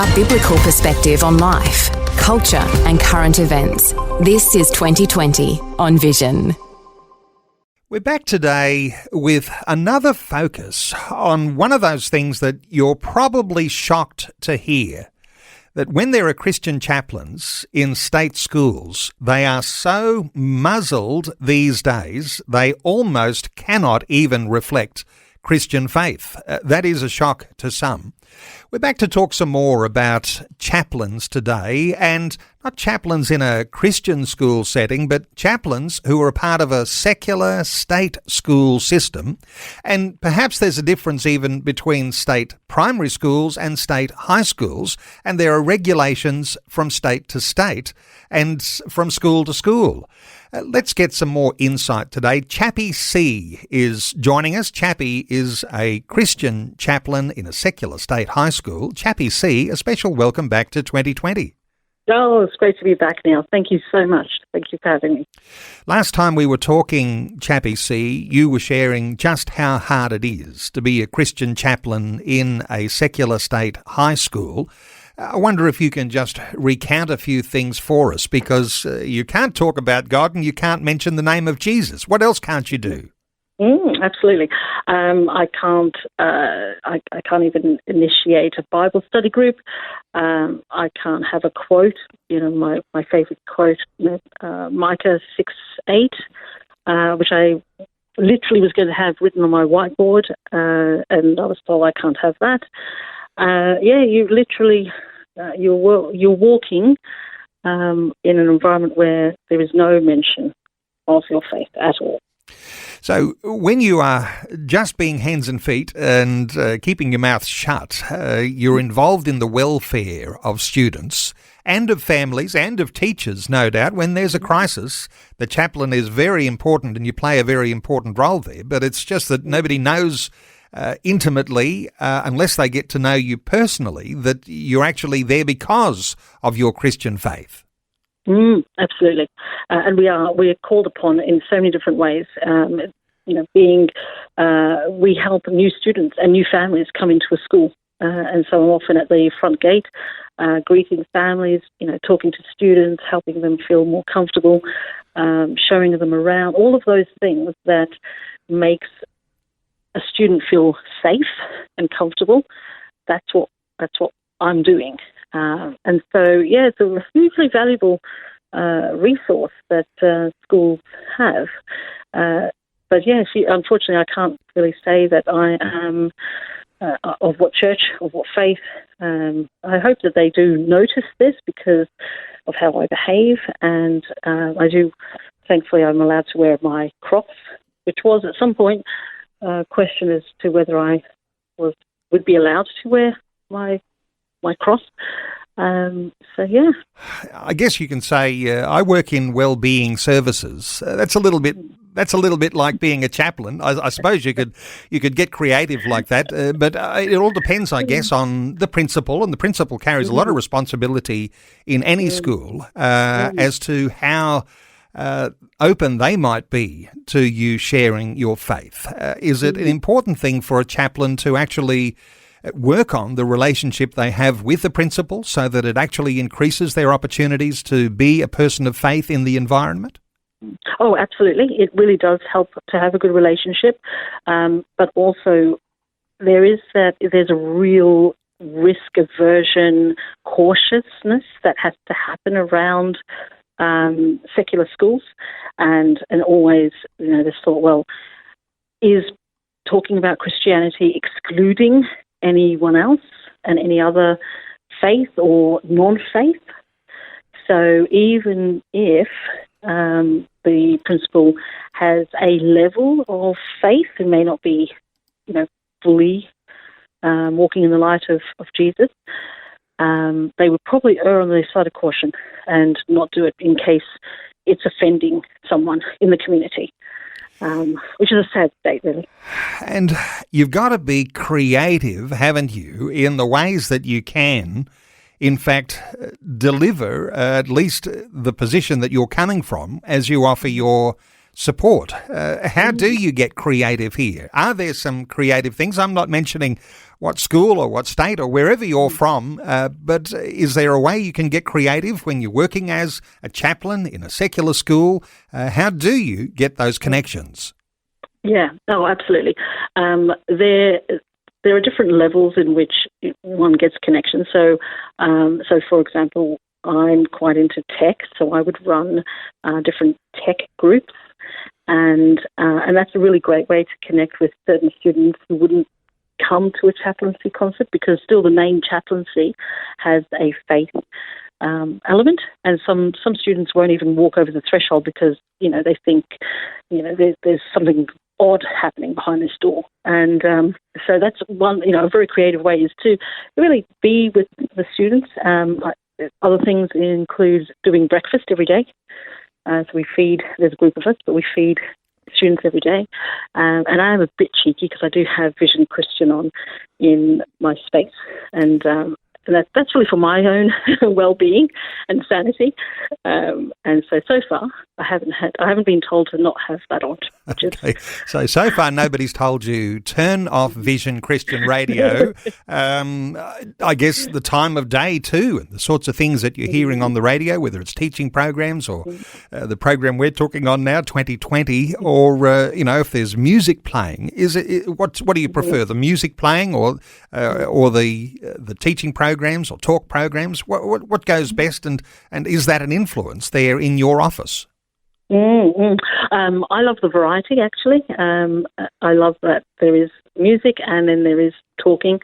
A biblical perspective on life, culture and current events. This is 2020 on Vision. We're back today with another focus on one of those things that you're probably shocked to hear, that when there are Christian chaplains in state schools, they are so muzzled these days, they almost cannot even reflect Christian faith. That is a shock to some. We're back to talk some more about chaplains today, and not chaplains in a Christian school setting, but chaplains who are a part of a secular state school system. And perhaps there's a difference even between state primary schools and state high schools, and there are regulations from state to state and from school to school. Let's get some more insight today. Chappie C is joining us. Chappie is a Christian chaplain in a secular state high school. Chappie C, a special welcome back to 2020. Oh, it's great to be back now. Thank you so much. Thank you for having me. Last time we were talking, Chappie C, you were sharing just how hard it is to be a Christian chaplain in a secular state high school. I wonder if you can just recount a few things for us, because you can't talk about God and you can't mention the name of Jesus. What else can't you do? Absolutely. I can't even initiate a Bible study group. I can't have a quote. You know, my favorite quote, Micah 6:8, which I literally was going to have written on my whiteboard, and I was told I can't have that. You literally, you're walking in an environment where there is no mention of your faith at all. So when you are just being hands and feet and keeping your mouth shut, you're involved in the welfare of students and of families and of teachers, no doubt. When there's a crisis, the chaplain is very important and you play a very important role there, but it's just that nobody knows intimately, unless they get to know you personally, that you're actually there because of your Christian faith. Absolutely, and we are called upon in so many different ways. We help new students and new families come into a school, and so I'm often at the front gate, greeting families, talking to students, helping them feel more comfortable, showing them around, all of those things that makes a student feel safe and comfortable. That's what I'm doing. And so, it's a hugely valuable resource that schools have. Unfortunately, I can't really say that I am of what church, of what faith. I hope that they do notice this because of how I behave, and I do. Thankfully, I'm allowed to wear my cross, which was at some point a question as to whether I would be allowed to wear my cross. I guess you can say I work in well-being services. That's a little bit like being a chaplain. I suppose you could get creative like that, but it all depends, I guess, on the principal, and the principal carries a lot of responsibility in any school as to how open they might be to you sharing your faith. Is it an important thing for a chaplain to actually work on the relationship they have with the principal so that it actually increases their opportunities to be a person of faith in the environment? Oh, absolutely. It really does help to have a good relationship. But also there's a real risk aversion, cautiousness that has to happen around secular schools. And always, this thought, well, is talking about Christianity excluding anyone else and any other faith or non-faith? So even if the principal has a level of faith and may not be, fully walking in the light of Jesus, they would probably err on the side of caution and not do it in case it's offending someone in the community. Which is a sad state, really. And you've got to be creative, haven't you, in the ways that you can, in fact, deliver at least the position that you're coming from as you offer your support. How do you get creative here? Are there some creative things? I'm not mentioning what school or what state or wherever you're from, but is there a way you can get creative when you're working as a chaplain in a secular school? How do you get those connections? Yeah, oh, absolutely. There are different levels in which one gets connections. So, for example, I'm quite into tech, so I would run different tech groups, and that's a really great way to connect with certain students who wouldn't come to a chaplaincy concert, because still the name chaplaincy has a faith element, and some students won't even walk over the threshold because they think there's something odd happening behind this door. And so that's one, a very creative way is to really be with the students. Other things include doing breakfast every day. So there's a group of us, but we feed students every day. And I am a bit cheeky because I do have Vision Christian on in my space. And that's really for my own well-being and sanity. And so far, I haven't been told to not have that on. Okay. So far, nobody's told you turn off Vision Christian Radio. I guess the time of day too, and the sorts of things that you're hearing on the radio, whether it's teaching programs or the program we're talking on now, 2020, or if there's music playing, what do you prefer, the music playing or the teaching programs or talk programs? What goes best, and is that an influence there in your office? I love the variety, actually. I love that there is music and then there is talking.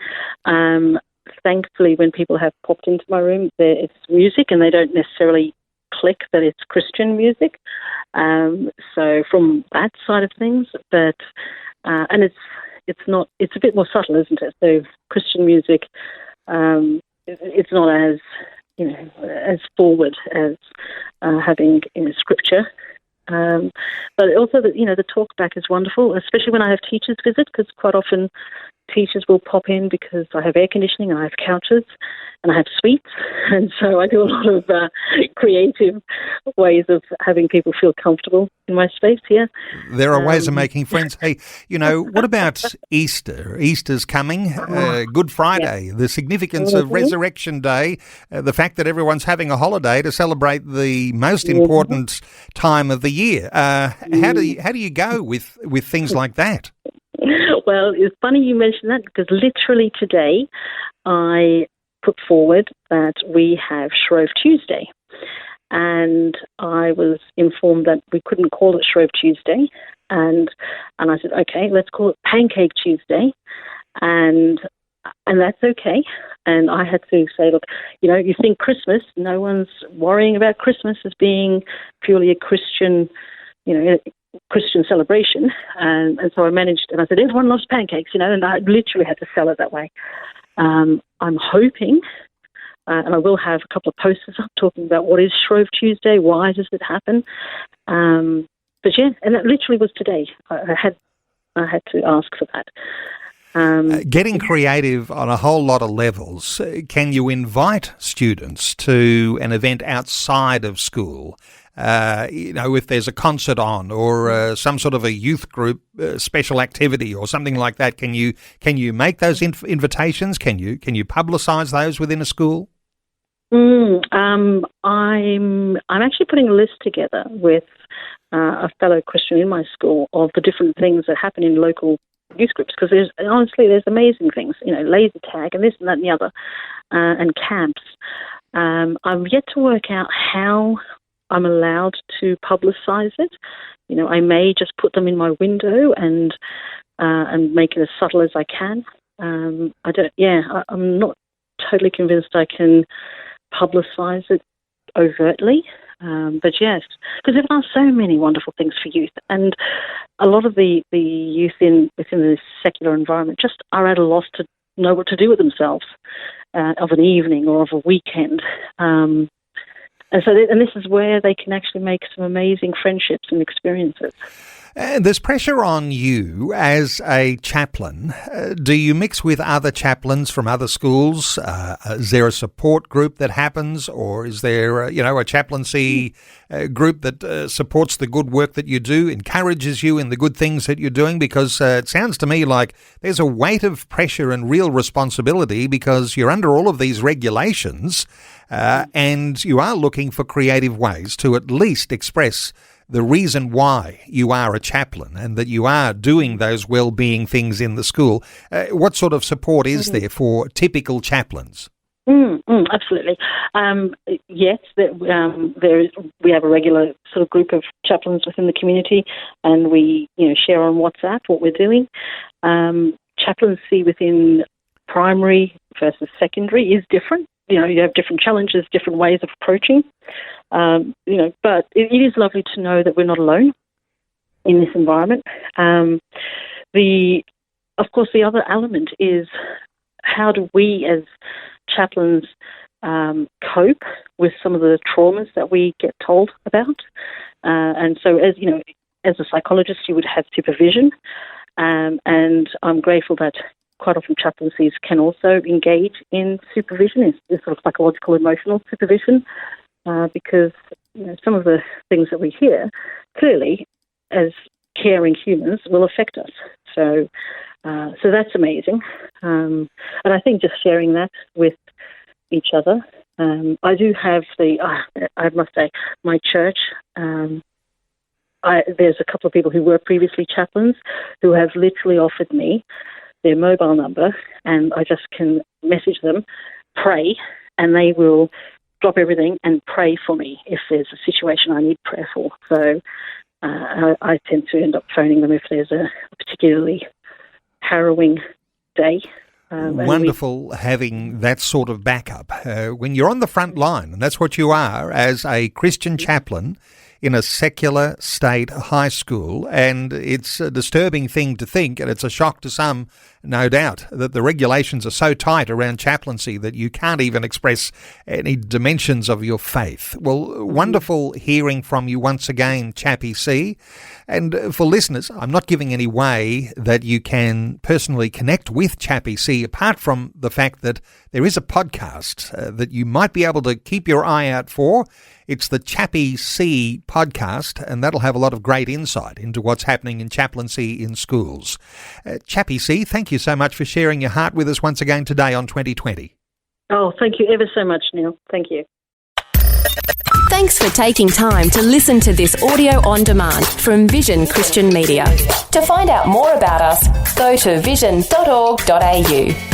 Thankfully, when people have popped into my room, it's music and they don't necessarily click that it's Christian music. So from that side of things, but and it's a bit more subtle, isn't it? So Christian music, it's not as as forward as having scripture. But also, the talk back is wonderful, especially when I have teachers visit, because quite often teachers will pop in because I have air conditioning and I have couches and I have suites, and so I do a lot of creative ways of having people feel comfortable in my space here. There are ways of making friends. Hey, what about Easter? Easter's coming, Good Friday, the significance of Resurrection Day, the fact that everyone's having a holiday to celebrate the most important time of the year. How do you go with things like that? Well, it's funny you mention that, because literally today I put forward that we have Shrove Tuesday, and I was informed that we couldn't call it Shrove Tuesday, and I said, okay, let's call it Pancake Tuesday, and that's okay. And I had to say, look, you think Christmas, no one's worrying about Christmas as being purely a Christian, Christian celebration, and so I managed, and I said, everyone loves pancakes, and I literally had to sell it that way. I'm hoping, and I will have a couple of posters up talking about what is Shrove Tuesday, why does it happen, but yeah, and that literally was today. I had to ask for that. Getting creative on a whole lot of levels. Can you invite students to an event outside of school? If there's a concert on or some sort of a youth group special activity or something like that, can you make those invitations? Can you publicise those within a school? I'm actually putting a list together with a fellow Christian in my school of the different things that happen in local youth groups, because there's amazing things, laser tag and this and that and the other, and camps. I'm yet to work out how I'm allowed to publicise it. I may just put them in my window and make it as subtle as I can. I'm not totally convinced I can publicise it overtly. But yes, because there are so many wonderful things for youth, and a lot of the youth within the secular environment just are at a loss to know what to do with themselves of an evening or of a weekend. And this is where they can actually make some amazing friendships and experiences. There's pressure on you as a chaplain. Do you mix with other chaplains from other schools? Is there a support group that happens, or is there, a chaplaincy group that supports the good work that you do, encourages you in the good things that you're doing? Because it sounds to me like there's a weight of pressure and real responsibility because you're under all of these regulations and you are looking for creative ways to at least express the reason why you are a chaplain and that you are doing those well-being things in the school. What sort of support is there for typical chaplains? Absolutely. Yes, we have a regular sort of group of chaplains within the community, and we share on WhatsApp what we're doing. Chaplaincy within primary versus secondary is different. You have different challenges, different ways of approaching. But it is lovely to know that we're not alone in this environment. Of course, the other element is how do we as chaplains cope with some of the traumas that we get told about? And so, as a psychologist, you would have supervision, and I'm grateful that quite often chaplaincies can also engage in supervision, in sort of psychological, emotional supervision, because some of the things that we hear clearly, as caring humans, will affect us. So that's amazing, and I think just sharing that with each other. I do have I must say, my church. There's a couple of people who were previously chaplains who have literally offered me their mobile number, and I just can message them, pray, and they will drop everything and pray for me if there's a situation I need prayer for. So I tend to end up phoning them if there's a particularly harrowing day. Wonderful having that sort of backup when you're on the front line, and that's what you are as a Christian chaplain in a secular state high school. And it's a disturbing thing to think, and it's a shock to some, no doubt, that the regulations are so tight around chaplaincy that you can't even express any dimensions of your faith. Well, wonderful hearing from you once again, Chappie C. And for listeners, I'm not giving any way that you can personally connect with Chappie C, apart from the fact that there is a podcast that you might be able to keep your eye out for. It's the Chappie C podcast, and that'll have a lot of great insight into what's happening in chaplaincy in schools. Chappie C, thank you so much for sharing your heart with us once again today on 2020. Oh, thank you ever so much, Neil. Thank you. Thanks for taking time to listen to this audio on demand from Vision Christian Media. To find out more about us, go to vision.org.au.